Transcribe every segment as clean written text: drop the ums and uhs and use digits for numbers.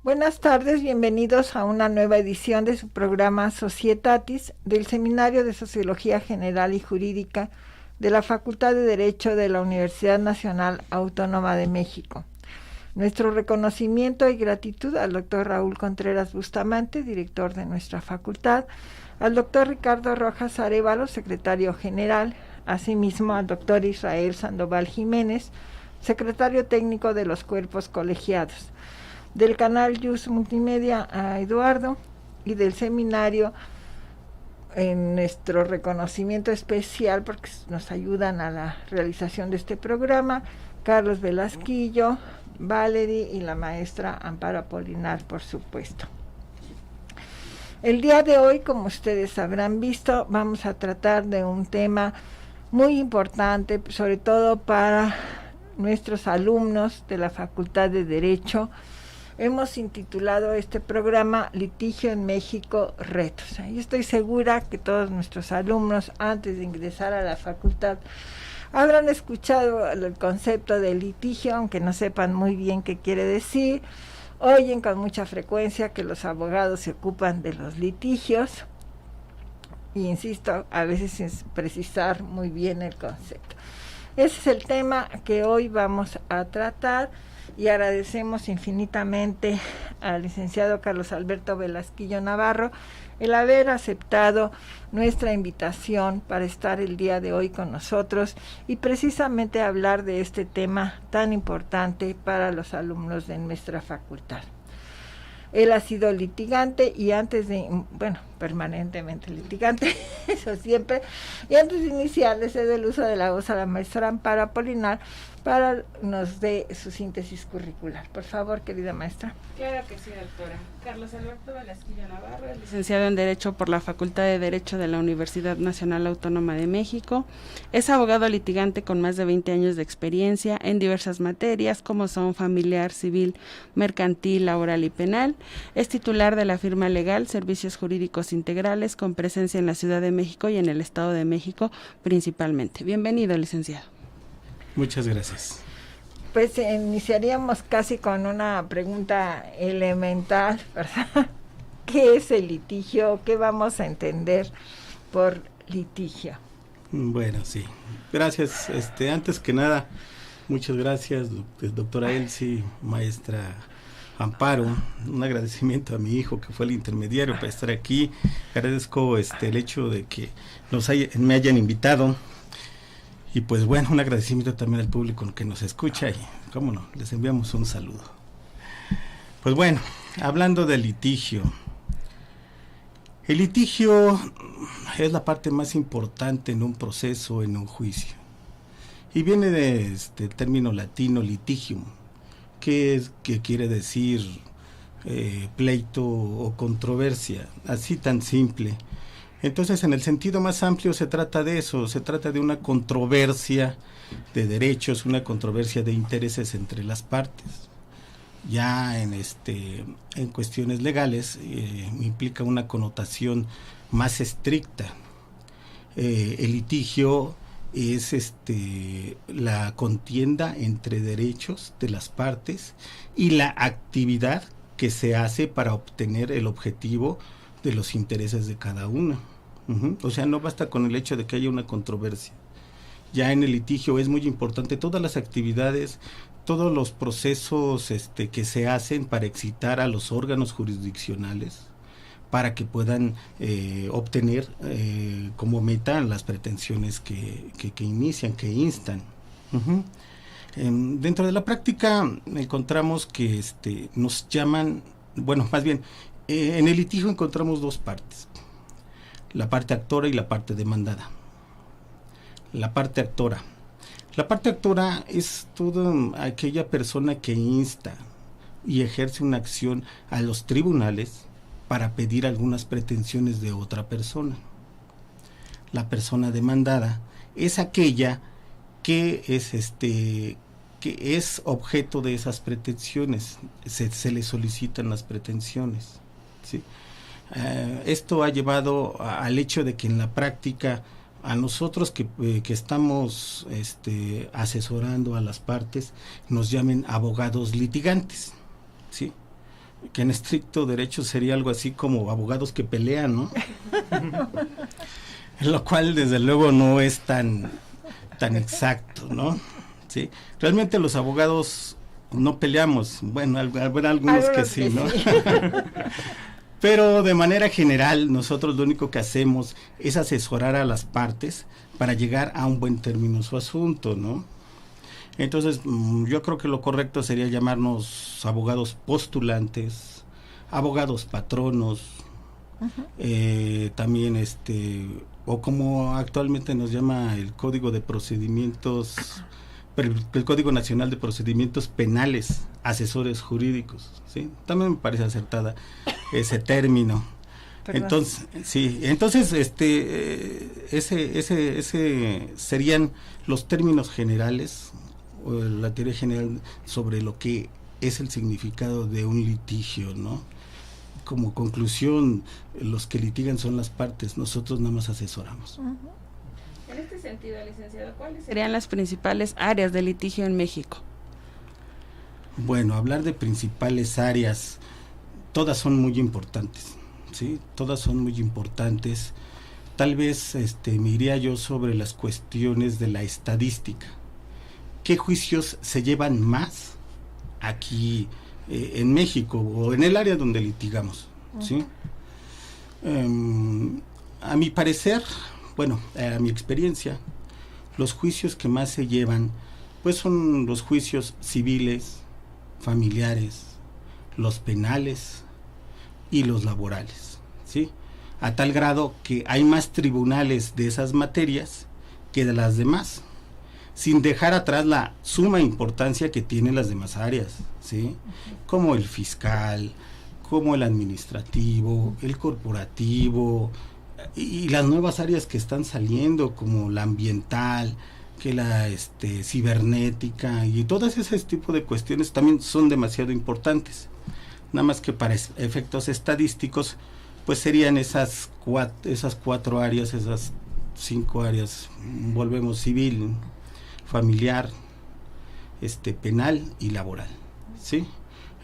Buenas tardes, bienvenidos a una nueva edición de su programa Societatis del Seminario de Sociología General y Jurídica de la Facultad de Derecho de la Universidad Nacional Autónoma de México. Nuestro reconocimiento y gratitud al doctor Raúl Contreras Bustamante, director de nuestra facultad, al doctor Ricardo Rojas Arévalo, secretario general, asimismo al doctor Israel Sandoval Jiménez, secretario técnico de los cuerpos colegiados, del canal Yus Multimedia a Eduardo, y del seminario en nuestro reconocimiento especial, porque nos ayudan a la realización de este programa, Carlos Velasquillo, Valerie y la maestra Amparo Apolinar, por supuesto. El día de hoy, como ustedes habrán visto, vamos a tratar de un tema muy importante, sobre todo para nuestros alumnos de la Facultad de Derecho. Hemos intitulado este programa Litigio en México, Retos. Y estoy segura que todos nuestros alumnos, antes de ingresar a la facultad, habrán escuchado el concepto de litigio, aunque no sepan muy bien qué quiere decir. Oyen con mucha frecuencia que los abogados se ocupan de los litigios. Y insisto, a veces sin precisar muy bien el concepto. Ese es el tema que hoy vamos a tratar. Y agradecemos infinitamente al licenciado Carlos Alberto Velasquillo Navarro el haber aceptado nuestra invitación para estar el día de hoy con nosotros y precisamente hablar de este tema tan importante para los alumnos de nuestra facultad. Él ha sido litigante y permanentemente litigante, eso siempre, y antes de iniciar le cedo el uso de la voz a la maestra Amparo Apolinar para nos dé su síntesis curricular. Por favor, querida maestra. Claro que sí, doctora. Carlos Alberto Velasquillo Navarro, licenciado en Derecho por la Facultad de Derecho de la Universidad Nacional Autónoma de México. Es abogado litigante con más de 20 años de experiencia en diversas materias como son familiar, civil, mercantil, laboral y penal. Es titular de la firma legal Servicios Jurídicos Integrales con presencia en la Ciudad de México y en el Estado de México principalmente. Bienvenido, licenciado. Muchas gracias. Pues iniciaríamos casi con una pregunta elemental, ¿verdad? ¿Qué es el litigio? ¿Qué vamos a entender por litigio? Bueno, sí. Gracias. Antes que nada, muchas gracias, doctora Elsie, maestra Amparo. Un agradecimiento a mi hijo que fue el intermediario para estar aquí. Agradezco el hecho de que me hayan invitado. Y pues bueno, un agradecimiento también al público que nos escucha y, cómo no, les enviamos un saludo. Pues bueno, hablando del litigio. El litigio es la parte más importante en un proceso, en un juicio. Y viene de término latino litigium, que quiere decir pleito o controversia, así tan simple. Entonces, en el sentido más amplio se trata de eso, se trata de una controversia de derechos, una controversia de intereses entre las partes. Ya en cuestiones legales implica una connotación más estricta. El litigio es la contienda entre derechos de las partes y la actividad que se hace para obtener el objetivo de los intereses de cada uno. O sea, no basta con el hecho de que haya una controversia. Ya en el litigio es muy importante todas las actividades, todos los procesos que se hacen para excitar a los órganos jurisdiccionales para que puedan obtener como meta las pretensiones que inician, que instan. Dentro de la práctica encontramos que nos llaman, más bien, en el litigio encontramos dos partes, la parte actora y la parte demandada. La parte actora es toda aquella persona que insta y ejerce una acción a los tribunales para pedir algunas pretensiones de otra persona. La persona demandada es aquella que es objeto de esas pretensiones, se le solicitan las pretensiones. ¿Sí? Esto ha llevado al hecho de que en la práctica a nosotros que estamos asesorando a las partes nos llamen abogados litigantes, ¿sí? que en estricto derecho sería algo así como abogados que pelean, ¿no? Lo cual desde luego no es tan exacto, ¿no? Sí, realmente los abogados no peleamos, bueno, habrá algunos que sí, ¿no? Pero de manera general nosotros lo único que hacemos es asesorar a las partes para llegar a un buen término su asunto, ¿no? Entonces yo creo que lo correcto sería llamarnos abogados postulantes, abogados patronos, también o como actualmente nos llama el Código de Procedimientos, el Código Nacional de Procedimientos Penales, asesores jurídicos, ¿sí? También me parece acertada ese término. Entonces, sí, entonces ese serían los términos generales, o la teoría general sobre lo que es el significado de un litigio, ¿no? Como conclusión, los que litigan son las partes, nosotros nada más asesoramos. En este sentido, licenciado, ¿cuáles serían las principales áreas de litigio en México? Bueno, hablar de principales áreas, todas son muy importantes, ¿sí? Todas son muy importantes. Tal vez me iría yo sobre las cuestiones de la estadística. ¿Qué juicios se llevan más aquí en México o en el área donde litigamos? ¿Sí? A mi parecer, bueno, a mi experiencia, los juicios que más se llevan pues son los juicios civiles, familiares, los penales y los laborales, ¿sí? A tal grado que hay más tribunales de esas materias que de las demás, sin dejar atrás la suma importancia que tienen las demás áreas, ¿sí? Como el fiscal, como el administrativo, el corporativo, y las nuevas áreas que están saliendo, como la ambiental, que la cibernética, y todas ese tipo de cuestiones también son demasiado importantes. Nada más que para efectos estadísticos, pues serían esas cuatro áreas, esas 5 áreas, volvemos civil, familiar, penal y laboral, ¿sí?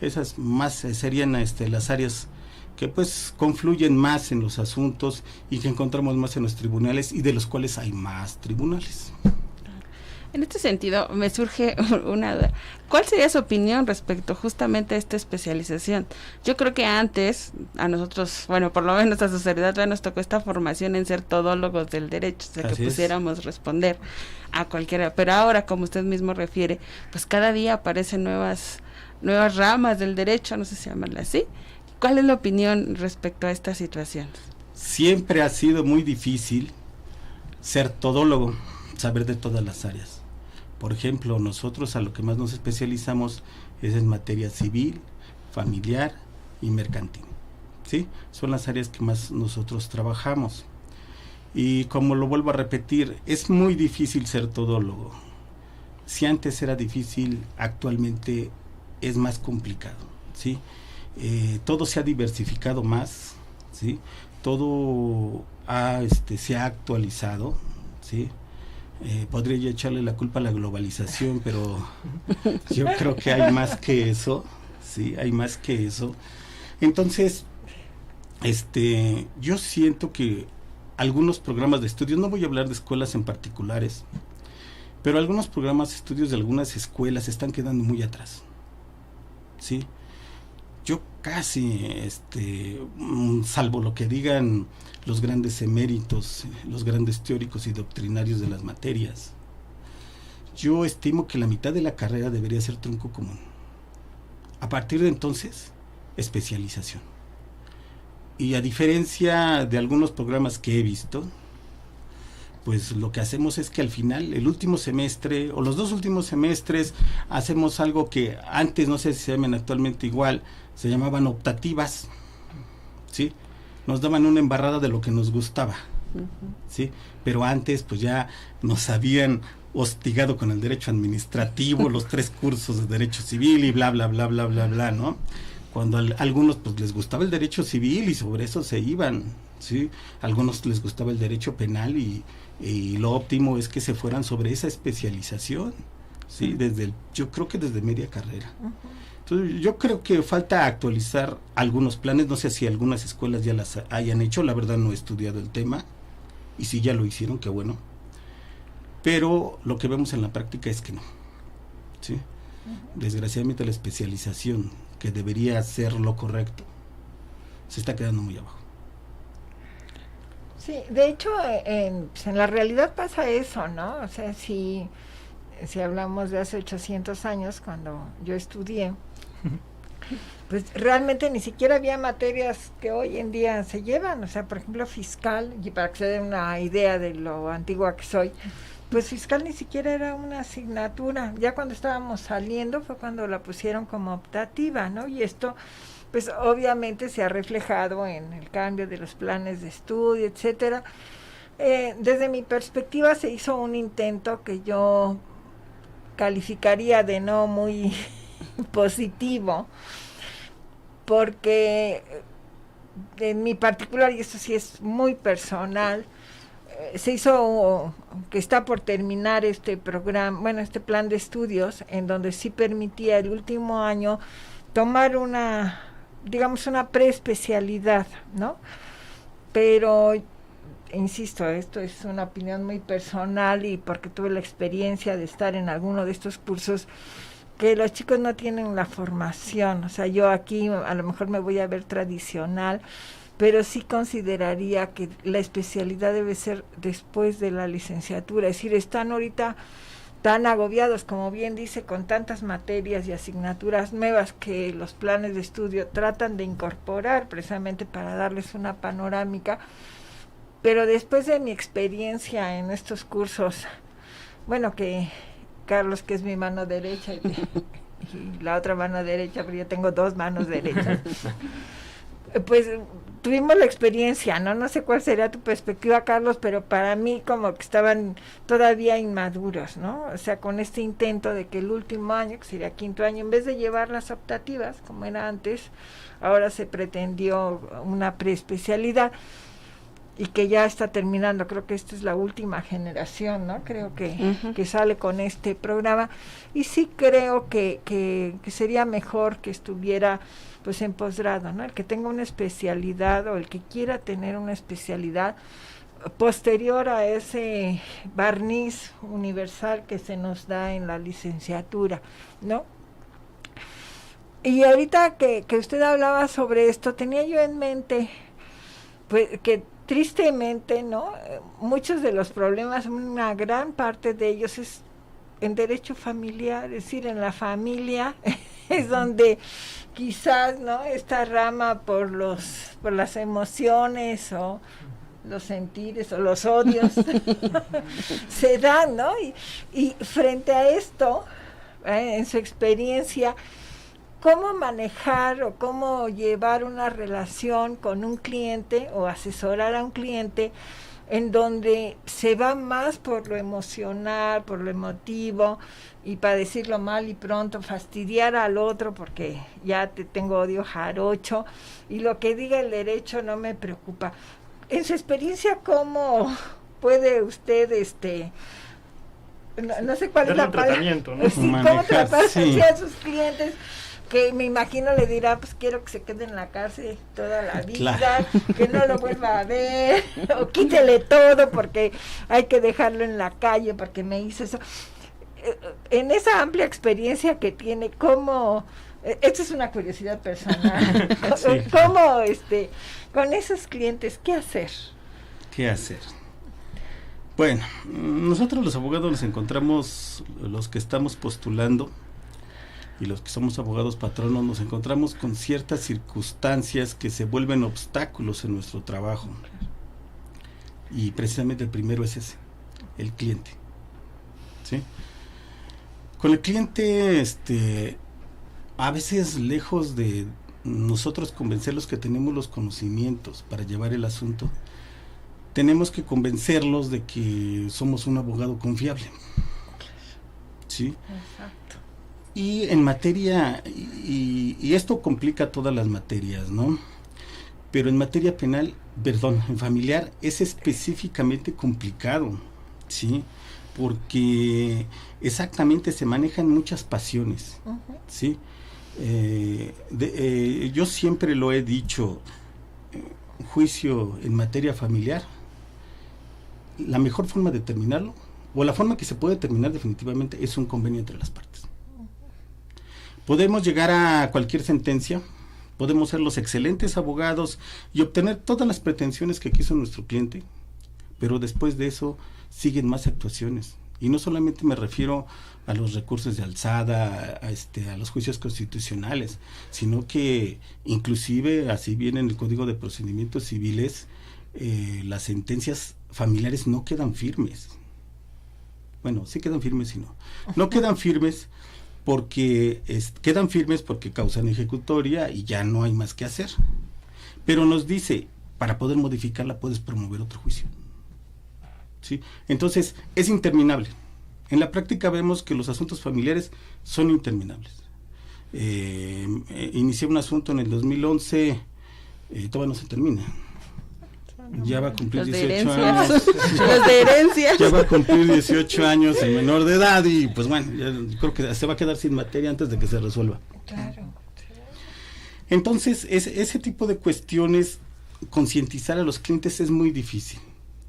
Esas más serían las áreas que pues confluyen más en los asuntos y que encontramos más en los tribunales y de los cuales hay más tribunales. En este sentido, me surge una duda. ¿Cuál sería su opinión respecto justamente a esta especialización? Yo creo que antes, a nosotros, bueno, por lo menos a su seriedad, nos tocó esta formación en ser todólogos del derecho, o sea, que pudiéramos responder a cualquiera. Pero ahora, como usted mismo refiere, pues cada día aparecen nuevas ramas del derecho, no sé si llamarla así. ¿Cuál es la opinión respecto a esta situación? Siempre ha sido muy difícil ser todólogo, saber de todas las áreas. Por ejemplo, nosotros a lo que más nos especializamos es en materia civil, familiar y mercantil, ¿sí? Son las áreas que más nosotros trabajamos. Y como lo vuelvo a repetir, es muy difícil ser todólogo. Si antes era difícil, actualmente es más complicado, ¿sí? Todo se ha diversificado más, ¿sí? Todo se ha actualizado, ¿sí? Podría yo echarle la culpa a la globalización, pero yo creo que hay más que eso, sí, hay más que eso. Entonces, yo siento que algunos programas de estudios, no voy a hablar de escuelas en particulares, pero algunos programas de estudios de algunas escuelas están quedando muy atrás, sí. Yo casi, salvo lo que digan los grandes eméritos, los grandes teóricos y doctrinarios de las materias, yo estimo que la mitad de la carrera debería ser tronco común. A partir de entonces, especialización. Y a diferencia de algunos programas que he visto, pues lo que hacemos es que al final, el último semestre o los 2 últimos semestres, hacemos algo que antes, no sé si se llaman actualmente igual, se llamaban optativas, ¿sí? Nos daban una embarrada de lo que nos gustaba, ¿sí? Pero antes pues ya nos habían hostigado con el derecho administrativo, los 3 cursos de derecho civil y bla, bla, bla, bla, bla, bla, ¿no? Cuando a algunos pues les gustaba el derecho civil y sobre eso se iban, ¿sí? A algunos les gustaba el derecho penal y lo óptimo es que se fueran sobre esa especialización, ¿sí? Yo creo que desde media carrera. Entonces, yo creo que falta actualizar algunos planes, no sé si algunas escuelas ya las hayan hecho, la verdad no he estudiado el tema, y si ya lo hicieron, qué bueno, pero lo que vemos en la práctica es que no, ¿sí? Desgraciadamente la especialización, que debería ser lo correcto, se está quedando muy abajo. Sí, de hecho, en la realidad pasa eso, ¿no? O sea, si hablamos de hace 800 años, cuando yo estudié, pues realmente ni siquiera había materias que hoy en día se llevan, o sea, por ejemplo, fiscal, y para que se den una idea de lo antigua que soy, pues fiscal ni siquiera era una asignatura. Ya cuando estábamos saliendo fue cuando la pusieron como optativa, ¿no? Y esto, pues obviamente se ha reflejado en el cambio de los planes de estudio, etcétera. Desde mi perspectiva se hizo un intento que yo calificaría de no muy positivo, porque en mi particular, y esto sí es muy personal, se hizo, que está por terminar este programa, bueno, este plan de estudios, en donde sí permitía el último año tomar una, digamos, una preespecialidad, ¿no? Pero insisto, esto es una opinión muy personal y porque tuve la experiencia de estar en alguno de estos cursos, que los chicos no tienen la formación. O sea, yo aquí a lo mejor me voy a ver tradicional, pero sí consideraría que la especialidad debe ser después de la licenciatura. Es decir, están ahorita tan agobiados, como bien dice, con tantas materias y asignaturas nuevas que los planes de estudio tratan de incorporar precisamente para darles una panorámica. Pero después de mi experiencia en estos cursos, bueno, que Carlos, que es mi mano derecha, y la otra mano derecha, pero yo tengo dos manos derechas, pues tuvimos la experiencia, ¿no? No sé cuál sería tu perspectiva, Carlos, pero para mí como que estaban todavía inmaduros, ¿no? O sea, con este intento de que el último año, que sería quinto año, en vez de llevar las optativas, como era antes, ahora se pretendió una preespecialidad, y que ya está terminando. Creo que esta es la última generación, ¿no? Creo que sale con este programa, y sí creo que sería mejor que estuviera pues en posgrado, ¿no? El que tenga una especialidad o el que quiera tener una especialidad posterior a ese barniz universal que se nos da en la licenciatura, ¿no? Y ahorita que usted hablaba sobre esto, tenía yo en mente pues que tristemente, ¿no? Muchos de los problemas, una gran parte de ellos es en derecho familiar, es decir, en la familia es donde quizás, ¿no? Esta rama por las emociones o los sentires o los odios se dan, ¿no? Y frente a esto, en su experiencia, ¿cómo manejar o cómo llevar una relación con un cliente o asesorar a un cliente en donde se va más por lo emocional, por lo emotivo, y para decirlo mal y pronto fastidiar al otro porque ya te tengo odio jarocho y lo que diga el derecho no me preocupa? En su experiencia, ¿cómo puede usted no sé cuál es la palabra, ¿no? Sí, cómo tratar a sus clientes? Que me imagino le dirá, pues quiero que se quede en la cárcel toda la vida, claro, que no lo vuelva a ver, o quítele todo porque hay que dejarlo en la calle porque me hizo eso. En esa amplia experiencia que tiene, ¿cómo? Esto es una curiosidad personal. Sí. ¿Cómo, con esos clientes, qué hacer? ¿Qué hacer? Bueno, nosotros los abogados nos encontramos, los que estamos postulando, y los que somos abogados patronos nos encontramos con ciertas circunstancias que se vuelven obstáculos en nuestro trabajo, y precisamente el primero es ese, el cliente, ¿sí? Con el cliente, a veces lejos de nosotros convencerlos que tenemos los conocimientos para llevar el asunto, tenemos que convencerlos de que somos un abogado confiable, ¿sí? Exacto. Y en materia, y esto complica todas las materias, ¿no? Pero en materia penal, en familiar, es específicamente complicado, ¿sí? Porque exactamente se manejan muchas pasiones, ¿sí? Yo siempre lo he dicho, juicio en materia familiar, la mejor forma de terminarlo, o la forma que se puede terminar definitivamente, es un convenio entre las partes. Podemos llegar a cualquier sentencia, podemos ser los excelentes abogados y obtener todas las pretensiones que quiso nuestro cliente, pero después de eso siguen más actuaciones. Y no solamente me refiero a los recursos de alzada, a los juicios constitucionales, sino que inclusive, así viene en el Código de Procedimientos Civiles, las sentencias familiares no quedan firmes. Bueno, sí quedan firmes y no quedan firmes porque quedan firmes porque causan ejecutoria y ya no hay más que hacer. Pero nos dice, para poder modificarla puedes promover otro juicio. ¿Sí? Entonces, es interminable. En la práctica vemos que los asuntos familiares son interminables. Inicié un asunto en el 2011, todavía no se termina. Ya va a cumplir 18 años. Los de herencia. Ya va a cumplir 18 años el menor de edad y pues bueno, yo creo que se va a quedar sin materia antes de que se resuelva. Claro. Entonces, ese tipo de cuestiones, concientizar a los clientes es muy difícil.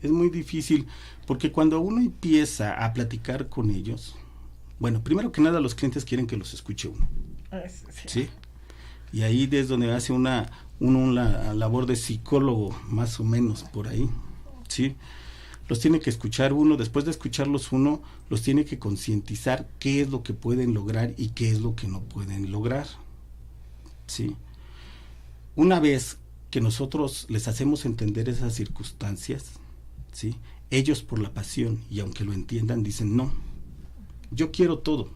Es muy difícil porque cuando uno empieza a platicar con ellos, bueno, primero que nada los clientes quieren que los escuche uno. ¿Sí? Y ahí es donde hace una labor de psicólogo, más o menos por ahí. ¿Sí? Los tiene que escuchar uno, después de escucharlos uno, los tiene que concientizar qué es lo que pueden lograr y qué es lo que no pueden lograr. ¿Sí? Una vez que nosotros les hacemos entender esas circunstancias, ¿sí? Ellos por la pasión, y aunque lo entiendan, dicen no, yo quiero todo.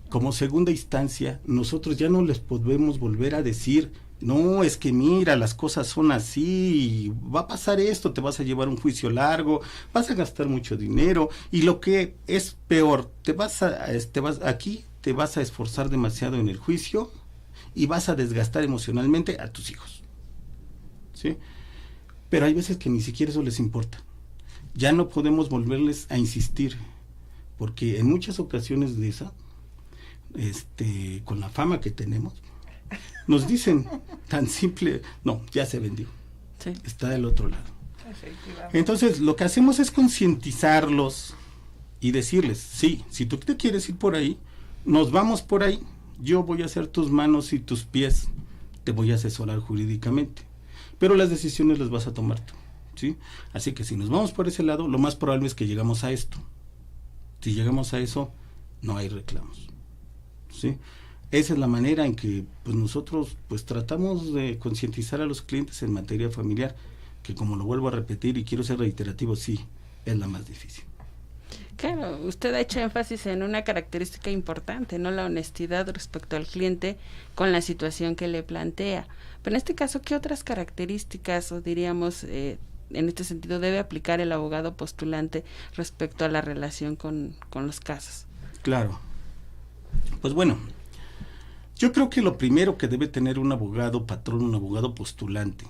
Como segunda instancia, nosotros ya no les podemos volver a decir, no, es que mira, las cosas son así, va a pasar esto, te vas a llevar un juicio largo, vas a gastar mucho dinero, y lo que es peor, te vas a esforzar demasiado en el juicio, y vas a desgastar emocionalmente a tus hijos. ¿Sí? Pero hay veces que ni siquiera eso les importa. Ya no podemos volverles a insistir, porque en muchas ocasiones de esa, con la fama que tenemos, nos dicen tan simple, no, ya se vendió, sí, está del otro lado. Entonces, lo que hacemos es concientizarlos y decirles, sí, si tú te quieres ir por ahí, nos vamos por ahí, yo voy a hacer tus manos y tus pies, te voy a asesorar jurídicamente, pero las decisiones las vas a tomar tú, ¿sí? Así que si nos vamos por ese lado, lo más probable es que llegamos a esto. Si llegamos a eso, no hay reclamos, ¿sí? Esa es la manera en que pues nosotros pues tratamos de concientizar a los clientes en materia familiar, que como lo vuelvo a repetir y quiero ser reiterativo, sí, es la más difícil. Claro, usted ha hecho énfasis en una característica importante, ¿no? La honestidad respecto al cliente con la situación que le plantea. Pero en este caso, ¿qué otras características, o diríamos, en este sentido, debe aplicar el abogado postulante respecto a la relación con los casos? Claro. Pues bueno, yo creo que lo primero que debe tener un abogado patrón, un abogado postulante,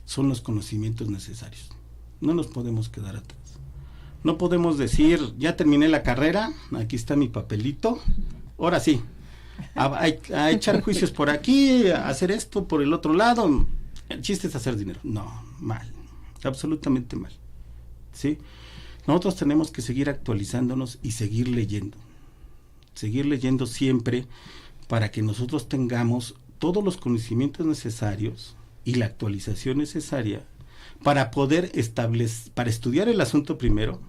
son los conocimientos necesarios. No nos podemos quedar atrás. No podemos decir, ya terminé la carrera, aquí está mi papelito, ahora sí, a echar juicios por aquí, a hacer esto por el otro lado, el chiste es hacer dinero. No, mal, absolutamente mal, ¿sí? Nosotros tenemos que seguir actualizándonos y seguir leyendo siempre para que nosotros tengamos todos los conocimientos necesarios y la actualización necesaria para poder para estudiar el asunto primero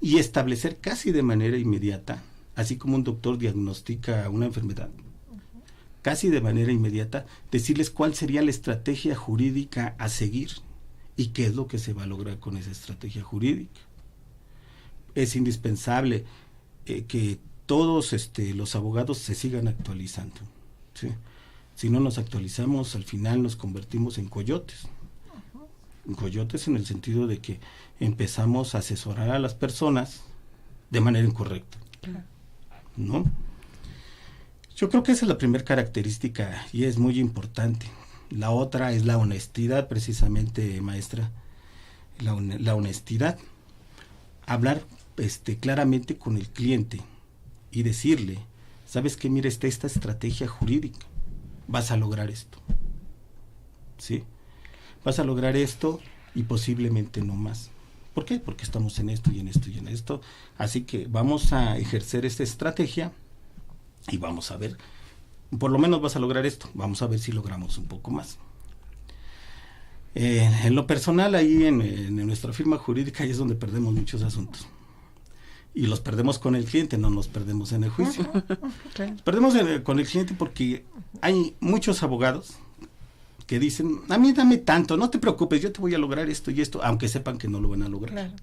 y establecer casi de manera inmediata, así como un doctor diagnostica una enfermedad, casi de manera inmediata, decirles cuál sería la estrategia jurídica a seguir y qué es lo que se va a lograr con esa estrategia jurídica. Es indispensable que todos los abogados se sigan actualizando, ¿sí? Si no nos actualizamos, al final nos convertimos en coyotes. Coyotes en el sentido de que empezamos a asesorar a las personas de manera incorrecta, ¿no? Yo creo que esa es la primera característica y es muy importante. La otra es la honestidad, precisamente, maestra, la honestidad. Hablar claramente con el cliente y decirle, ¿sabes qué? Mira, esta estrategia jurídica, vas a lograr esto, ¿sí? Vas a lograr esto y posiblemente no más. ¿Por qué? Porque estamos en esto y en esto y en esto. Así que vamos a ejercer esta estrategia y vamos a ver, por lo menos vas a lograr esto, vamos a ver si logramos un poco más. En lo personal, ahí en nuestra firma jurídica, ahí es donde perdemos muchos asuntos. Y los perdemos con el cliente, no nos perdemos en el juicio. Okay. Perdemos con el cliente porque hay muchos abogados que dicen, a mí dame tanto, no te preocupes, yo te voy a lograr esto y esto, aunque sepan que no lo van a lograr. Claro.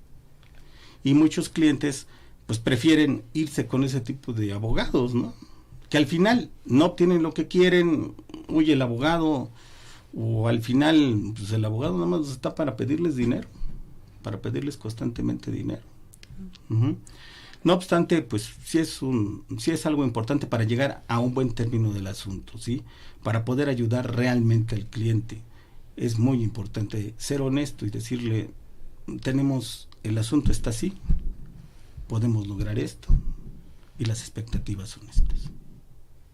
Y muchos clientes pues prefieren irse con ese tipo de abogados, ¿no? Que al final no obtienen lo que quieren, huye el abogado, o al final pues el abogado nada más está para pedirles dinero, para pedirles constantemente dinero. Uh-huh. No obstante, pues sí es algo importante para llegar a un buen término del asunto, ¿sí? Para poder ayudar realmente al cliente. Es muy importante ser honesto y decirle, el asunto está así, podemos lograr esto, y las expectativas son estas.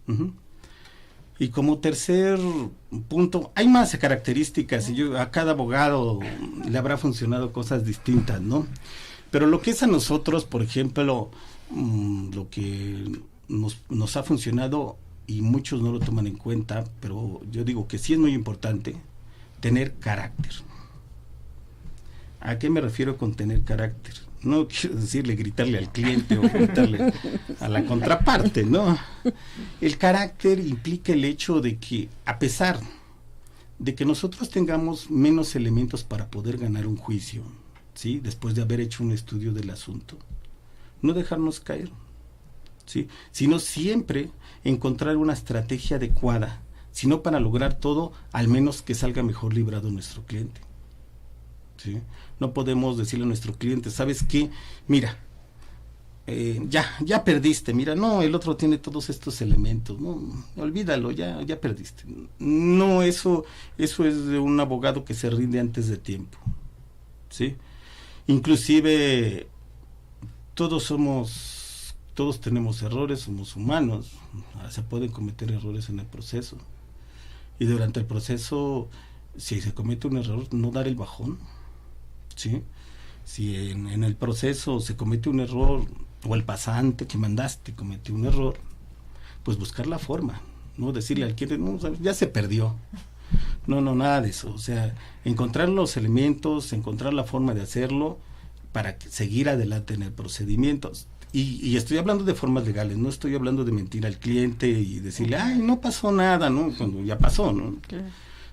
Uh-huh. Y como tercer punto, hay más características, y a cada abogado le habrá funcionado cosas distintas, ¿no? Pero lo que es a nosotros, por ejemplo, lo que nos ha funcionado, y muchos no lo toman en cuenta, pero yo digo que sí es muy importante, tener carácter. ¿A qué me refiero con tener carácter? No quiero decirle gritarle al cliente o gritarle a la contraparte, ¿no? El carácter implica el hecho de que, a pesar de que nosotros tengamos menos elementos para poder ganar un juicio, ¿sí? Después de haber hecho un estudio del asunto, no dejarnos caer, ¿sí? Sino siempre encontrar una estrategia adecuada, sino para lograr todo, al menos que salga mejor librado nuestro cliente. ¿Sí? No podemos decirle a nuestro cliente, ¿sabes qué? Mira, ya perdiste, mira, no, el otro tiene todos estos elementos, no, olvídalo, ya perdiste. No, eso es de un abogado que se rinde antes de tiempo, ¿sí? Inclusive todos tenemos errores, somos humanos, se pueden cometer errores en el proceso, y durante el proceso, si se comete un error, no dar el bajón, ¿sí? Si en el proceso se comete un error, o el pasante que mandaste cometió un error, pues buscar la forma, no decirle al cliente, no, ya se perdió, no, nada de eso. O sea, encontrar los elementos, encontrar la forma de hacerlo para seguir adelante en el procedimiento. Y estoy hablando de formas legales, no estoy hablando de mentir al cliente y decirle, ay, no pasó nada, ¿no? Cuando ya pasó, ¿no? Claro.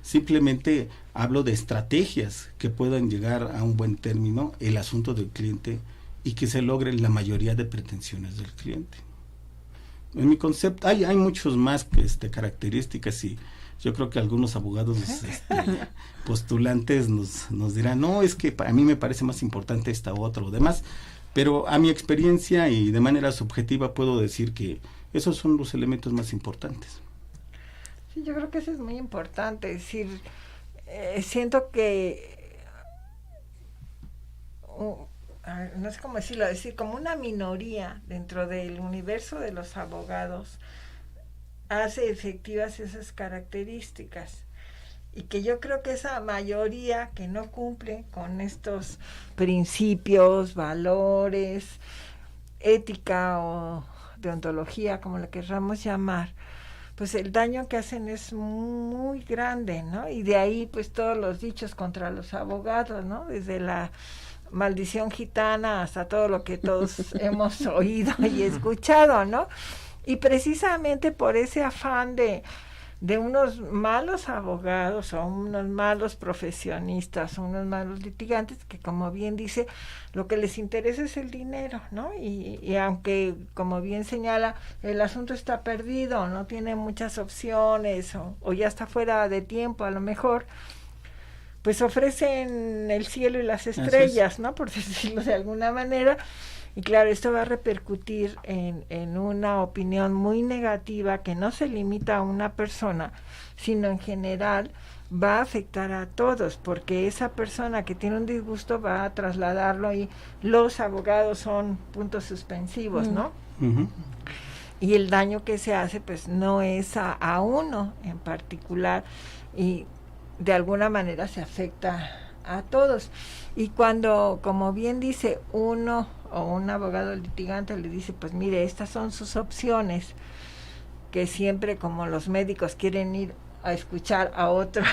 Simplemente hablo de estrategias que puedan llegar a un buen término el asunto del cliente y que se logren la mayoría de pretensiones del cliente. En mi concepto hay muchos más características, y yo creo que algunos abogados postulantes nos dirán, no, es que para mí me parece más importante esta otra o demás, pero a mi experiencia y de manera subjetiva puedo decir que esos son los elementos más importantes. Sí, yo creo que eso es muy importante, es decir, siento que no sé cómo decirlo, decir como una minoría dentro del universo de los abogados hace efectivas esas características, y que yo creo que esa mayoría que no cumple con estos principios, valores, ética o deontología, como la querramos llamar, pues el daño que hacen es muy grande, ¿no? Y de ahí pues todos los dichos contra los abogados, ¿no? Desde la maldición gitana hasta todo lo que todos hemos oído y escuchado, ¿no? Y precisamente por ese afán de unos malos abogados o unos malos profesionistas o unos malos litigantes que, como bien dice, lo que les interesa es el dinero, ¿no? Y aunque, como bien señala, el asunto está perdido, no tiene muchas opciones o ya está fuera de tiempo a lo mejor, pues ofrecen el cielo y las estrellas, ¿no? Por decirlo de alguna manera. Y claro, esto va a repercutir en una opinión muy negativa que no se limita a una persona, sino en general va a afectar a todos, porque esa persona que tiene un disgusto va a trasladarlo, y los abogados son puntos suspensivos, ¿no? Uh-huh. y el daño que se hace pues no es a uno en particular, y de alguna manera se afecta a todos. Y cuando, como bien dice, uno o un abogado litigante le dice, pues mire, estas son sus opciones, que siempre, como los médicos quieren ir a escuchar a otro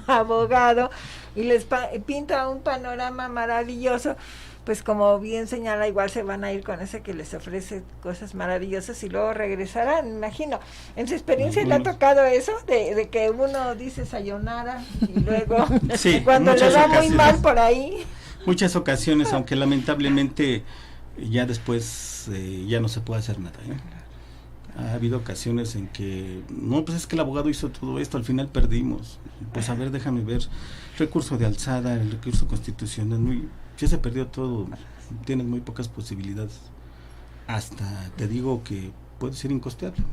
abogado y les pinta un panorama maravilloso, pues como bien señala, igual se van a ir con ese que les ofrece cosas maravillosas y luego regresarán, me imagino. ¿En su experiencia le ha tocado eso? De que uno dice sayonara y luego sí, cuando le va muy mal por ahí. Muchas ocasiones, aunque lamentablemente ya después ya no se puede hacer nada, Ha habido ocasiones en que, no, pues es que el abogado hizo todo esto, al final perdimos. Pues a ver, déjame ver, recurso de alzada, el recurso constitucional, ya se perdió todo, tienes muy pocas posibilidades. Hasta te digo que puede ser incosteable.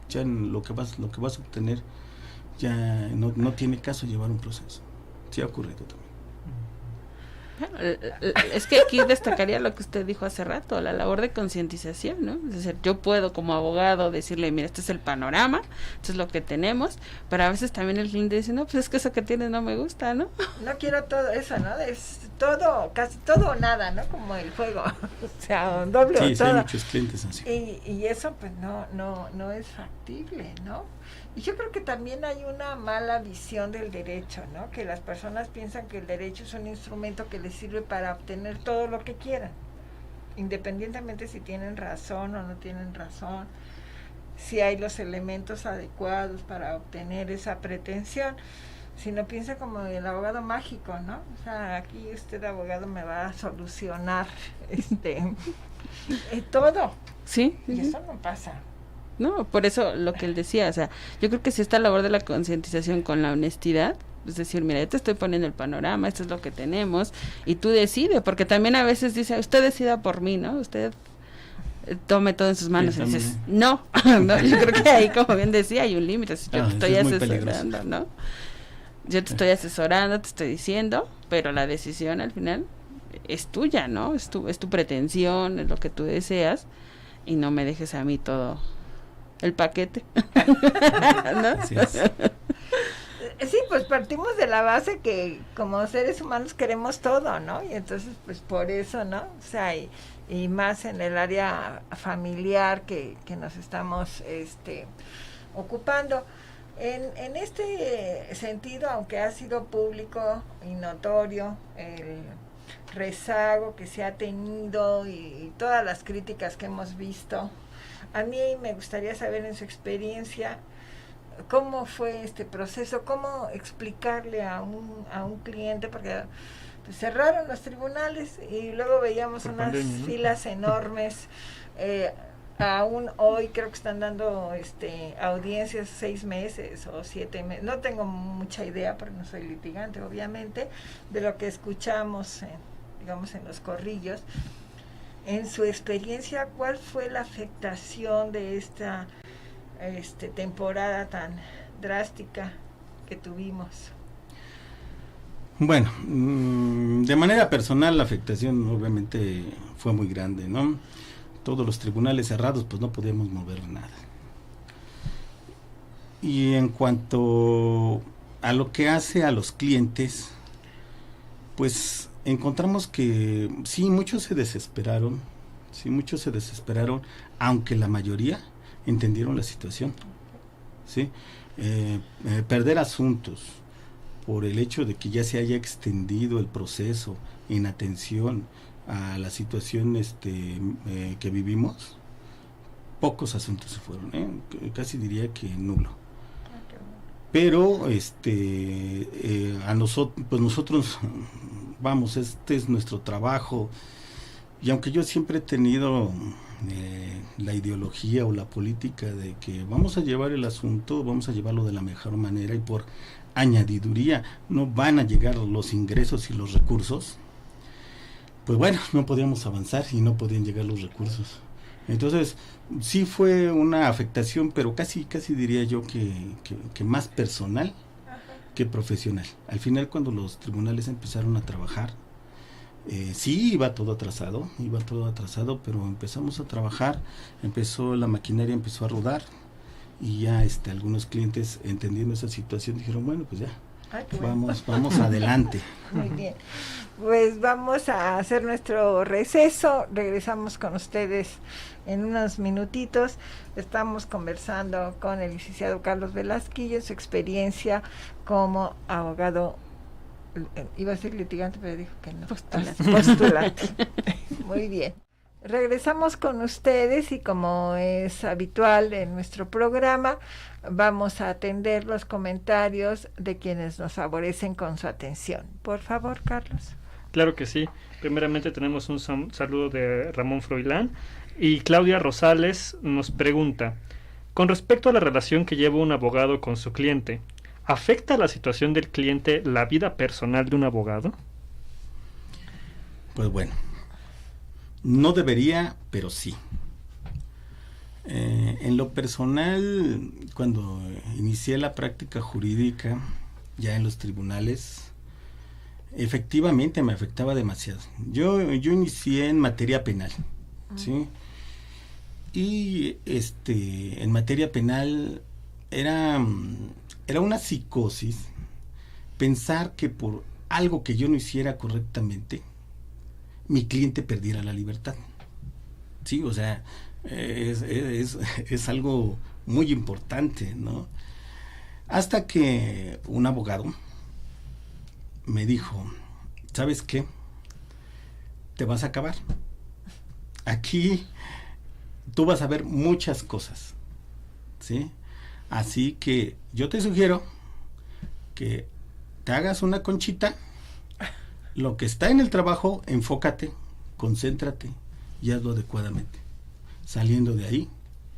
Ya en lo que vas a obtener, ya no tiene caso llevar un proceso. Sí ha ocurrido también. Es que aquí destacaría lo que usted dijo hace rato, la labor de concientización, ¿no? Es decir, yo puedo como abogado decirle, mira, este es el panorama, esto es lo que tenemos, pero a veces también el cliente dice, no, pues es que eso que tienes no me gusta, ¿no? No quiero todo eso, ¿no? Es todo, casi todo o nada, ¿no? Como el juego, o sea, doble o todo. Sí, hay muchos clientes así. Y eso pues no es factible, ¿no? Y yo creo que también hay una mala visión del derecho, ¿no? Que las personas piensan que el derecho es un instrumento que les sirve para obtener todo lo que quieran, independientemente si tienen razón o no tienen razón, si hay los elementos adecuados para obtener esa pretensión. Si no piensa como el abogado mágico, ¿no? O sea, aquí usted, abogado, me va a solucionar todo. Sí. Y eso no pasa. No, por eso lo que él decía, o sea, yo creo que si esta labor de la concientización con la honestidad, es decir, mira, yo te estoy poniendo el panorama, esto es lo que tenemos, y tú decide, porque también a veces dice, usted decida por mí, ¿no? Usted tome todo en sus manos, y dices, no, yo creo que ahí, como bien decía, hay un límite, yo te estoy asesorando, ¿no? Yo te estoy asesorando, te estoy diciendo, pero la decisión al final es tuya, ¿no? Es tu pretensión, es lo que tú deseas, y no me dejes a mí todo el paquete. ¿No? Sí, pues partimos de la base que como seres humanos queremos todo, ¿no? Y entonces, pues por eso, ¿no? O sea, y más en el área familiar que nos estamos ocupando. En este sentido, aunque ha sido público y notorio el rezago que se ha tenido y todas las críticas que hemos visto, a mí me gustaría saber, en su experiencia, cómo fue este proceso, cómo explicarle a un cliente, porque pues, cerraron los tribunales y luego veíamos unas filas enormes. Aún hoy creo que están dando audiencias 6 meses o 7 meses. No tengo mucha idea, porque no soy litigante, obviamente, de lo que escuchamos, digamos, en los corrillos. En su experiencia, ¿cuál fue la afectación de esta temporada tan drástica que tuvimos? Bueno, de manera personal la afectación obviamente fue muy grande, ¿no? Todos los tribunales cerrados, pues no podíamos mover nada. Y en cuanto a lo que hace a los clientes, pues encontramos que sí, muchos se desesperaron, aunque la mayoría entendieron la situación, ¿sí? Perder asuntos por el hecho de que ya se haya extendido el proceso en atención a la situación que vivimos, pocos asuntos se fueron, casi diría que nulo. Pero a nosotros, pues nosotros vamos, este es nuestro trabajo, y aunque yo siempre he tenido la ideología o la política de que vamos a llevar el asunto, vamos a llevarlo de la mejor manera, y por añadiduría no van a llegar los ingresos y los recursos, pues bueno, no podíamos avanzar y no podían llegar los recursos. Entonces sí fue una afectación, pero casi diría yo que más personal que profesional. Al final, cuando los tribunales empezaron a trabajar, Sí, iba todo atrasado, pero empezamos a trabajar, la maquinaria empezó a rodar y ya algunos clientes entendiendo esa situación dijeron, bueno, pues ya, vamos adelante. Muy bien, pues vamos a hacer nuestro receso, regresamos con ustedes en unos minutitos. Estamos conversando con el licenciado Carlos Velasquillo, su experiencia como abogado, iba a ser litigante, pero dijo que no. Postulante. Muy bien. Regresamos con ustedes y como es habitual en nuestro programa, vamos a atender los comentarios de quienes nos favorecen con su atención. Por favor, Carlos. Claro que sí. Primeramente tenemos un saludo de Ramón Froilán y Claudia Rosales nos pregunta, con respecto a la relación que lleva un abogado con su cliente, ¿afecta la situación del cliente la vida personal de un abogado? Pues bueno, no debería, pero sí. En lo personal, cuando inicié la práctica jurídica, ya en los tribunales, efectivamente me afectaba demasiado. Yo inicié en materia penal, ¿sí? Y en materia penal era una psicosis pensar que por algo que yo no hiciera correctamente, mi cliente perdiera la libertad. Sí, o sea, es algo muy importante, ¿no? Hasta que un abogado me dijo, ¿sabes qué? Te vas a acabar. Aquí tú vas a ver muchas cosas, ¿sí? Así que yo te sugiero que te hagas una conchita, lo que está en el trabajo, enfócate, concéntrate y hazlo adecuadamente. Saliendo de ahí,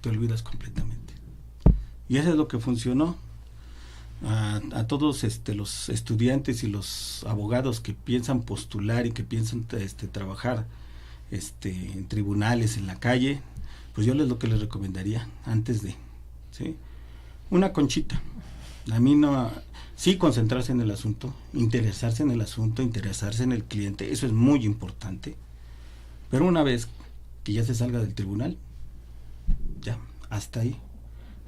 te olvidas completamente. Y eso es lo que funcionó. A todos los estudiantes y los abogados que piensan postular y que piensan trabajar en tribunales, en la calle, pues yo lo que les recomendaría antes de, ¿sí? Una conchita. A mí no, sí, concentrarse en el asunto, interesarse en el cliente, eso es muy importante. Pero una vez que ya se salga del tribunal, ya, hasta ahí.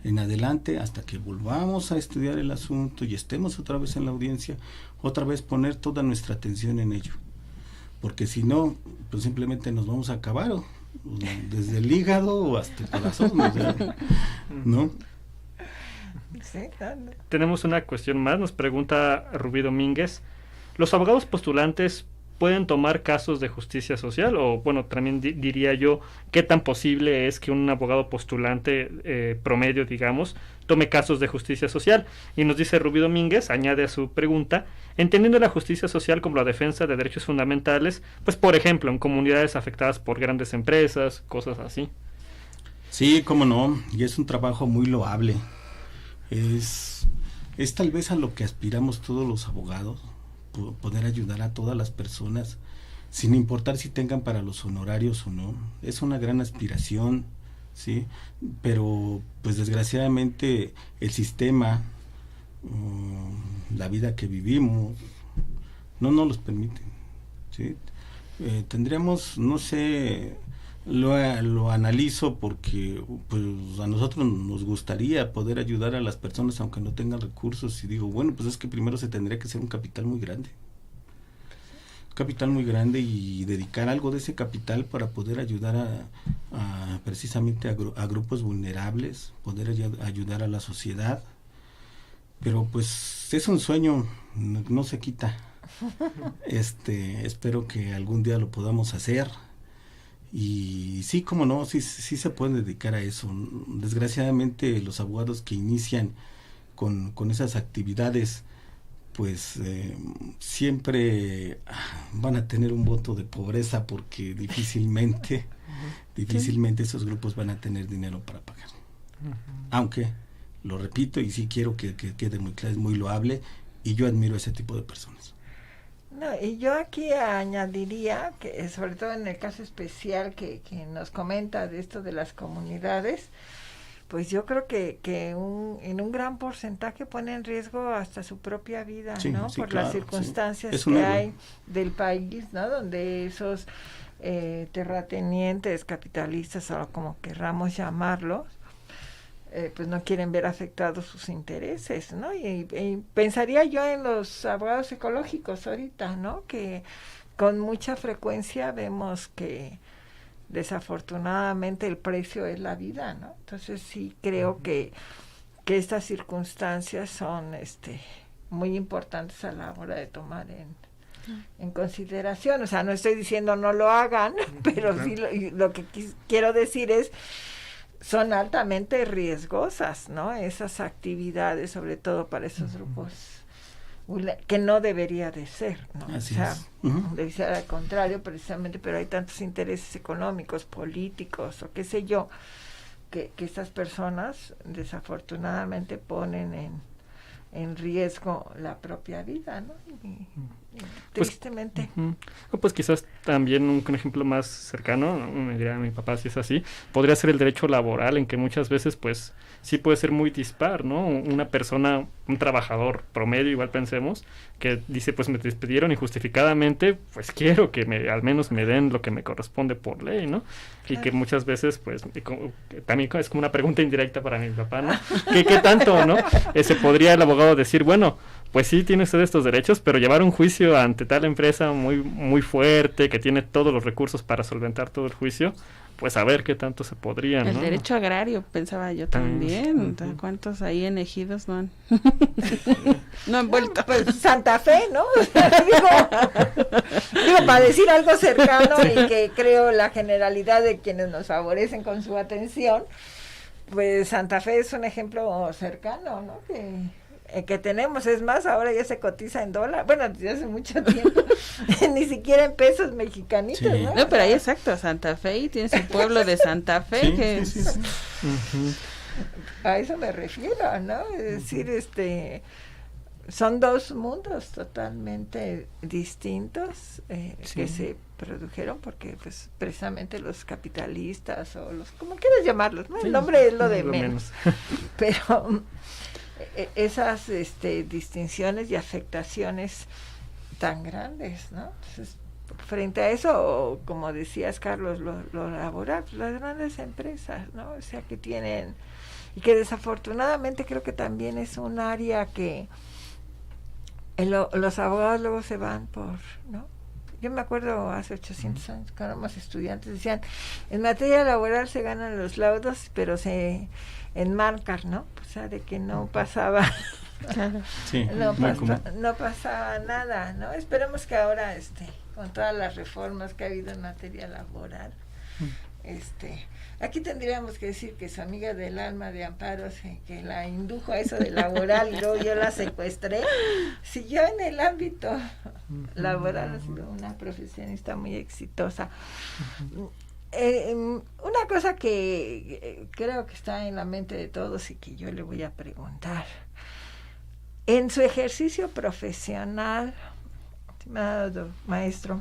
En adelante, hasta que volvamos a estudiar el asunto y estemos otra vez en la audiencia, otra vez poner toda nuestra atención en ello. Porque si no, pues simplemente nos vamos a acabar, desde el hígado hasta el corazón, ¿no? Sí, tenemos una cuestión más, nos pregunta Rubí Domínguez, ¿los abogados postulantes pueden tomar casos de justicia social? O bueno, también diría yo, ¿qué tan posible es que un abogado postulante promedio, digamos, tome casos de justicia social? Y nos dice Rubí Domínguez, añade a su pregunta, entendiendo la justicia social como la defensa de derechos fundamentales, pues por ejemplo, en comunidades afectadas por grandes empresas, cosas así. Sí, cómo no, y es un trabajo muy loable. Es tal vez a lo que aspiramos todos los abogados, poder ayudar a todas las personas, sin importar si tengan para los honorarios o no. Es una gran aspiración, ¿sí? Pero, pues desgraciadamente, el sistema, la vida que vivimos, no nos los permite, ¿sí? Tendríamos, no sé, lo analizo porque pues a nosotros nos gustaría poder ayudar a las personas aunque no tengan recursos, y digo, bueno, pues es que primero se tendría que hacer un capital muy grande y dedicar algo de ese capital para poder ayudar precisamente a grupos vulnerables, poder ayudar a la sociedad. Pero pues es un sueño, no se quita. Espero que algún día lo podamos hacer. Y sí, como no, sí se pueden dedicar a eso. Desgraciadamente los abogados que inician con esas actividades, pues siempre van a tener un voto de pobreza, porque difícilmente esos grupos van a tener dinero para pagar. Aunque, lo repito, y sí quiero que quede muy claro, es muy loable, y yo admiro a ese tipo de personas. No, y yo aquí añadiría que, sobre todo en el caso especial que nos comenta de esto de las comunidades, pues yo creo que en un gran porcentaje pone en riesgo hasta su propia vida, ¿no? Por claro, las circunstancias que hay del país, ¿no? Donde esos terratenientes, capitalistas o como querramos llamarlos, pues no quieren ver afectados sus intereses, ¿no? Y pensaría yo en los abogados ecológicos ahorita, ¿no? Que con mucha frecuencia vemos que desafortunadamente el precio es la vida, ¿no? Entonces sí creo que estas circunstancias son muy importantes a la hora de tomar en consideración. O sea, no estoy diciendo no lo hagan, pero sí lo que quiero decir es son altamente riesgosas, ¿no? Esas actividades, sobre todo para esos grupos que no debería de ser, ¿no? Así o sea, es. Debe ser al contrario, precisamente, pero hay tantos intereses económicos, políticos, o qué sé yo, que estas personas desafortunadamente ponen en riesgo la propia vida, ¿no? Y tristemente. Pues quizás también un ejemplo más cercano, me diría mi papá si es así, podría ser el derecho laboral, en que muchas veces pues sí puede ser muy dispar, ¿no? Una persona, un trabajador promedio, igual pensemos, que dice pues me despidieron injustificadamente, pues quiero que al menos me den lo que me corresponde por ley, ¿no? Y que muchas veces pues también es como una pregunta indirecta para mi papá, ¿no? ¿Qué tanto, no? Se podría el abogado decir, bueno, pues sí tiene usted estos derechos, pero llevar un juicio ante tal empresa muy, muy fuerte, que tiene todos los recursos para solventar todo el juicio, pues a ver qué tanto se podría, ¿no? El derecho agrario, pensaba yo también. ¿Cuántos ahí en ejidos no han vuelto? Pues Santa Fe, ¿no? digo, para decir algo cercano y que creo la generalidad de quienes nos favorecen con su atención, pues Santa Fe es un ejemplo cercano, ¿no? Que tenemos, es más, ahora ya se cotiza en dólar, bueno, desde hace mucho tiempo, ni siquiera en pesos mexicanitos, ¿no? No, pero ahí exacto, Santa Fe, y tiene su pueblo de Santa Fe, sí. A eso me refiero, ¿no? Es decir, son dos mundos totalmente distintos que se produjeron porque pues precisamente los capitalistas o los, como quieras llamarlos, ¿no? El nombre es lo de menos. Pero esas distinciones y afectaciones tan grandes, ¿no? Entonces, frente a eso, como decías, Carlos, lo laboral, las grandes empresas, ¿no? O sea, que tienen, y que desafortunadamente creo que también es un área que los abogados luego se van por, ¿no? Yo me acuerdo hace 800 años, cuando éramos estudiantes, decían, en materia laboral se ganan los laudos, pero se enmarcan, ¿no? O sea, de que no pasaba, no pasaba nada, ¿no? Esperemos que ahora, con todas las reformas que ha habido en materia laboral, aquí tendríamos que decir que su amiga del alma de Amparo, que la indujo a eso de laboral y luego yo la secuestré, siguió en el ámbito laboral, ha sido una profesionista muy exitosa. Una cosa que creo que está en la mente de todos y que yo le voy a preguntar, en su ejercicio profesional, estimado maestro,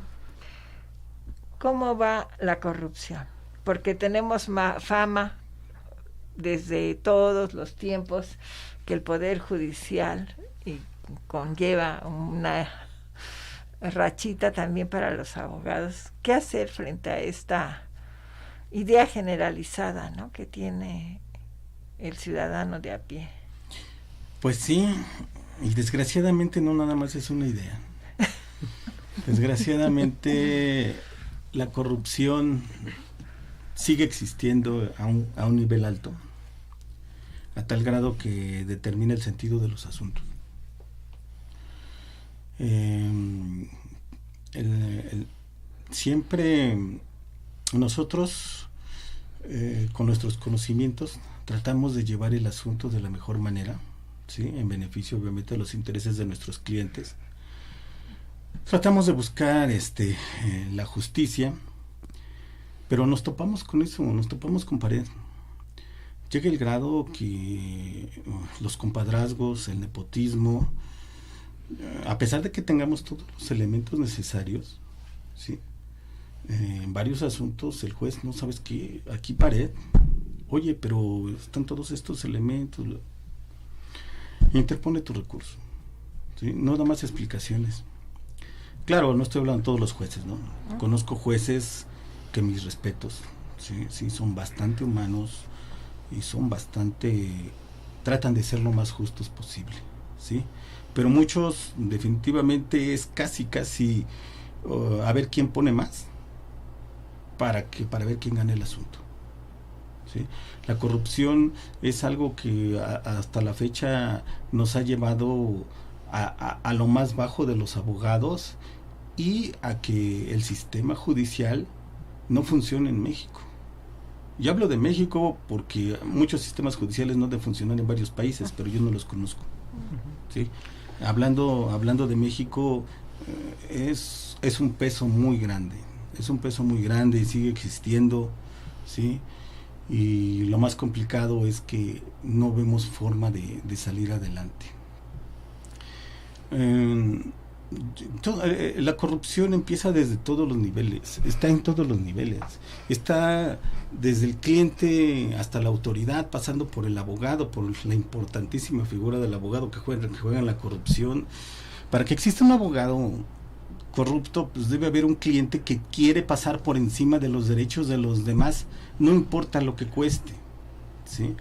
¿cómo va la corrupción? Porque tenemos fama desde todos los tiempos que el Poder Judicial conlleva una rachita también para los abogados. ¿Qué hacer frente a esta idea generalizada, ¿no?, que tiene el ciudadano de a pie? Pues sí, y desgraciadamente no nada más es una idea. Desgraciadamente la corrupción sigue existiendo a un nivel alto, a tal grado que determina el sentido de los asuntos. Siempre nosotros, con nuestros conocimientos, tratamos de llevar el asunto de la mejor manera, ¿sí?, en beneficio obviamente de los intereses de nuestros clientes. Tratamos de buscar la justicia, pero nos topamos con eso, nos topamos con pared. Llega el grado que los compadrazgos, el nepotismo, a pesar de que tengamos todos los elementos necesarios, ¿sí?, en varios asuntos el juez, no sabes qué, aquí pared, oye, pero están todos estos elementos, interpone tu recurso, ¿sí? No da más explicaciones. Claro, no estoy hablando de todos los jueces, ¿no? Conozco jueces que mis respetos, sí, son bastante humanos y son bastante, tratan de ser lo más justos posible, ¿sí? Pero muchos definitivamente es casi a ver quién pone más para ver quién gana el asunto, ¿sí? La corrupción es algo que hasta la fecha nos ha llevado a lo más bajo de los abogados y a que el sistema judicial no funcione en México. Yo hablo de México porque muchos sistemas judiciales no deben funcionar en varios países, pero yo no los conozco, ¿sí? Hablando de México, es un peso muy grande, y sigue existiendo, ¿sí? Y lo más complicado es que no vemos forma de salir adelante. La corrupción empieza desde todos los niveles, está en todos los niveles, está desde el cliente hasta la autoridad, pasando por el abogado, por la importantísima figura del abogado que juega en la corrupción. Para que exista un abogado corrupto, pues debe haber un cliente que quiere pasar por encima de los derechos de los demás, no importa lo que cueste, ¿sí?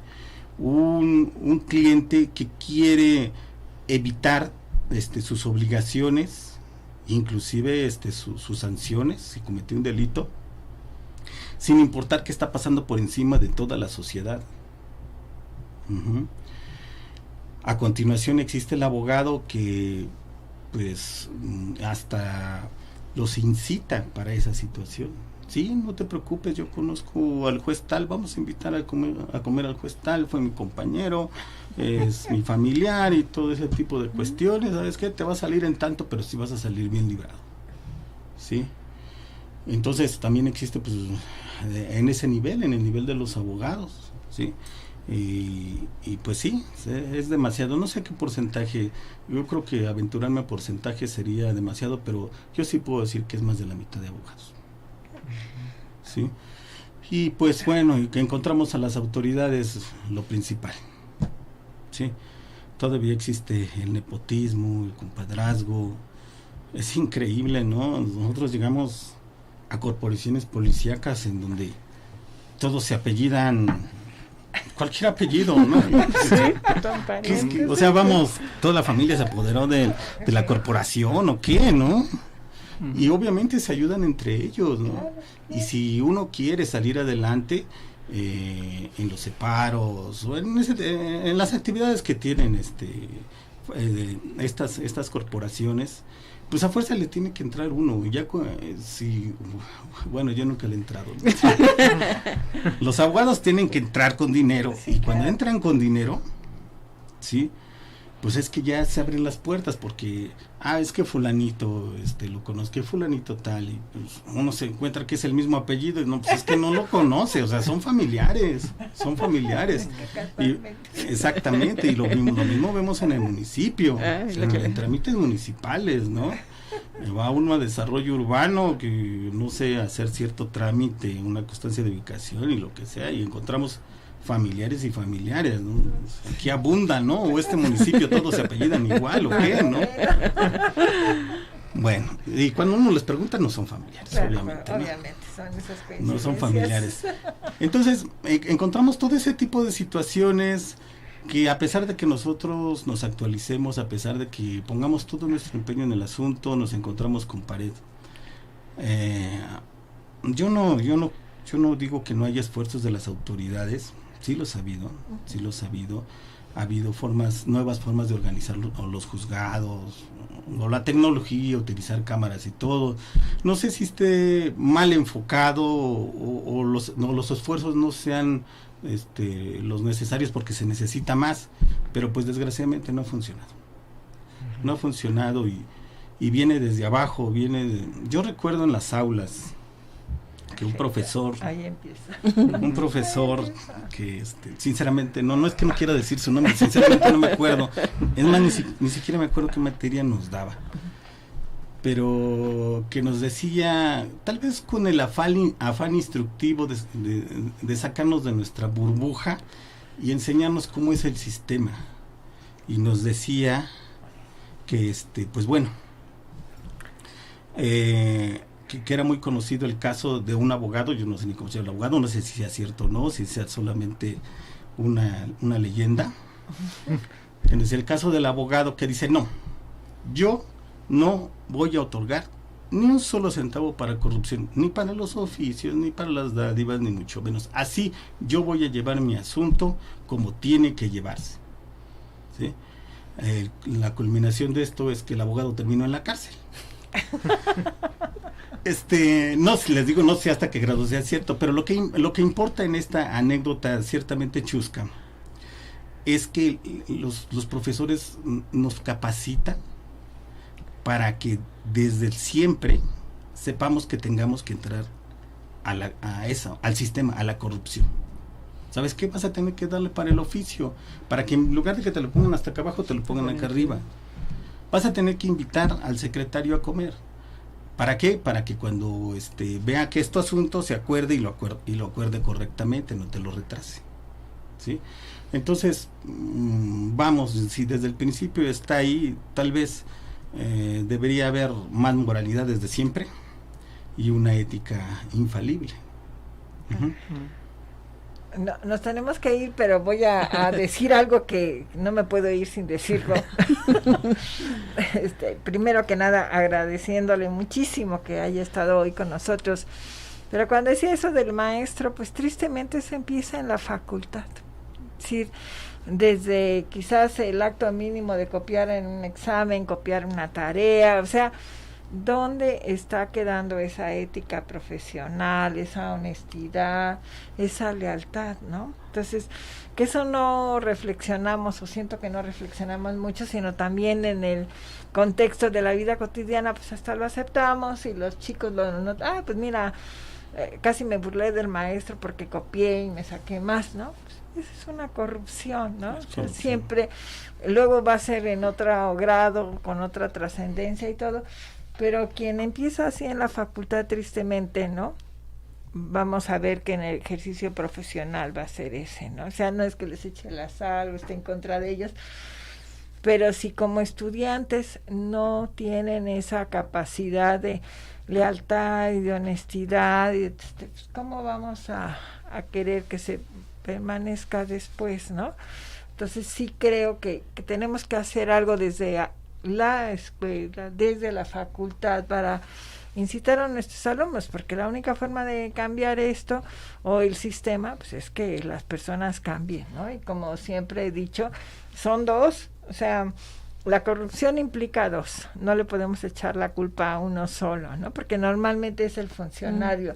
Un cliente que quiere evitar sus obligaciones, inclusive sus sanciones si cometió un delito, sin importar que está pasando por encima de toda la sociedad. A continuación existe el abogado que pues hasta los incita para esa situación. Sí, no te preocupes, yo conozco al juez tal, vamos a invitar a comer al juez tal, fue mi compañero, es mi familiar y todo ese tipo de cuestiones. ¿Sabes qué? Te va a salir en tanto, pero sí vas a salir bien librado, ¿sí? Entonces también existe pues en ese nivel, en el nivel de los abogados, ¿sí? Y pues sí, es demasiado. No sé qué porcentaje, yo creo que aventurarme a porcentaje sería demasiado, pero yo sí puedo decir que es más de la mitad de abogados, ¿sí? Y pues bueno, y que encontramos a las autoridades lo principal, ¿sí? Todavía existe el nepotismo, el compadrazgo, es increíble, ¿no? Nosotros llegamos a corporaciones policíacas en donde todos se apellidan cualquier apellido, ¿no? Sí, o sea, vamos, toda la familia se apoderó de la corporación o qué, ¿no? Y obviamente se ayudan entre ellos, ¿no? Y si uno quiere salir adelante en los separos o en las actividades que tienen estas corporaciones, pues a fuerza le tiene que entrar uno. Ya bueno, yo nunca le he entrado, ¿no? Los abogados tienen que entrar con dinero, y cuando entran con dinero, ¿sí? Pues es que ya se abren las puertas, porque es que fulanito lo conozco, fulanito tal, y pues uno se encuentra que es el mismo apellido, y no, pues es que no lo conoce, o sea, son familiares. Y, exactamente, y lo mismo vemos en el municipio, en trámites municipales, ¿no? Va uno a desarrollo urbano, que no sé, hacer cierto trámite, una constancia de ubicación y lo que sea, y encontramos familiares y familiares, ¿no? Aquí abundan, ¿no? O este municipio todos se apellidan igual, ¿o qué, no? Bueno, y cuando uno les pregunta, no son familiares, claro, obviamente, ¿no? Obviamente, son esas coincidencias. No son familiares. Entonces, encontramos todo ese tipo de situaciones que, a pesar de que nosotros nos actualicemos, a pesar de que pongamos todo nuestro empeño en el asunto, nos encontramos con pared. Yo no digo que no haya esfuerzos de las autoridades. Sí los ha habido. Ha habido nuevas formas de organizar los juzgados, o la tecnología, utilizar cámaras y todo. No sé si esté mal enfocado o los esfuerzos no sean los necesarios, porque se necesita más, pero pues desgraciadamente no ha funcionado. No ha funcionado y viene desde abajo, yo recuerdo en las aulas que un profesor que sinceramente no es que no quiera decir su nombre, sinceramente no me acuerdo, es más, ni siquiera me acuerdo qué materia nos daba, pero que nos decía, tal vez con el afán instructivo de sacarnos de nuestra burbuja y enseñarnos cómo es el sistema. Y nos decía que, pues bueno, que era muy conocido el caso de un abogado, yo no sé ni cómo se llama el abogado, no sé si sea cierto o no, si sea solamente una leyenda. Es el caso del abogado que dice, no, yo no voy a otorgar ni un solo centavo para corrupción, ni para los oficios, ni para las dádivas, ni mucho menos. Así yo voy a llevar mi asunto como tiene que llevarse. ¿Sí? La culminación de esto es que el abogado terminó en la cárcel. No, si les digo, no sé hasta qué grado sea cierto, pero lo que importa en esta anécdota ciertamente chusca es que los profesores nos capacitan para que desde siempre sepamos que tengamos que entrar al sistema, a la corrupción. ¿Sabes qué? Vas a tener que darle para el oficio, para que en lugar de que te lo pongan hasta acá abajo, te lo pongan acá arriba. Vas a tener que invitar al secretario a comer. ¿Para qué? Para que cuando vea que es tu asunto se acuerde y lo acuerde correctamente, no te lo retrase. ¿Sí? Entonces, vamos, si desde el principio está ahí, tal vez debería haber más moralidad desde siempre y una ética infalible. Uh-huh. No, nos tenemos que ir, pero voy a decir algo que no me puedo ir sin decirlo. Primero que nada, agradeciéndole muchísimo que haya estado hoy con nosotros. Pero cuando decía eso del maestro, pues tristemente se empieza en la facultad. Es decir, desde quizás el acto mínimo de copiar en un examen, copiar una tarea, o sea, ¿dónde está quedando esa ética profesional, esa honestidad, esa lealtad, ¿no? Entonces, que eso no reflexionamos, o siento que no reflexionamos mucho, sino también en el contexto de la vida cotidiana, pues hasta lo aceptamos y los chicos pues mira, casi me burlé del maestro porque copié y me saqué más, ¿no? Pues esa es una corrupción, ¿no? O sea, siempre, luego va a ser en otro grado, con otra trascendencia y todo. Pero quien empieza así en la facultad, tristemente, ¿no? Vamos a ver que en el ejercicio profesional va a ser ese, ¿no? O sea, no es que les eche la sal o esté en contra de ellos, pero si como estudiantes no tienen esa capacidad de lealtad y de honestidad, pues, ¿cómo vamos a querer que se permanezca después, ¿no? Entonces sí creo que tenemos que hacer algo desde la escuela, desde la facultad, para incitar a nuestros alumnos, porque la única forma de cambiar esto o el sistema, pues es que las personas cambien, ¿no? Y como siempre he dicho, son dos, o sea, la corrupción implica dos, no le podemos echar la culpa a uno solo, ¿no? Porque normalmente es el funcionario,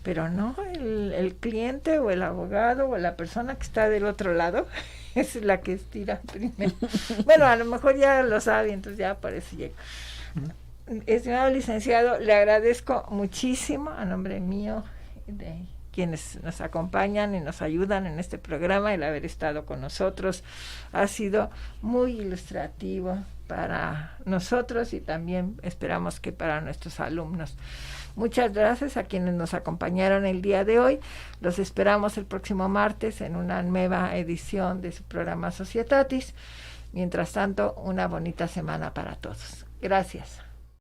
pero no, el cliente o el abogado o la persona que está del otro lado es la que estira primero. Bueno, a lo mejor ya lo sabe, entonces ya por eso llega. Estimado licenciado, le agradezco muchísimo a nombre mío de quienes nos acompañan y nos ayudan en este programa, el haber estado con nosotros. Ha sido muy ilustrativo para nosotros y también esperamos que para nuestros alumnos. Muchas gracias a quienes nos acompañaron el día de hoy. Los esperamos el próximo martes en una nueva edición de su programa Societatis. Mientras tanto, una bonita semana para todos. Gracias.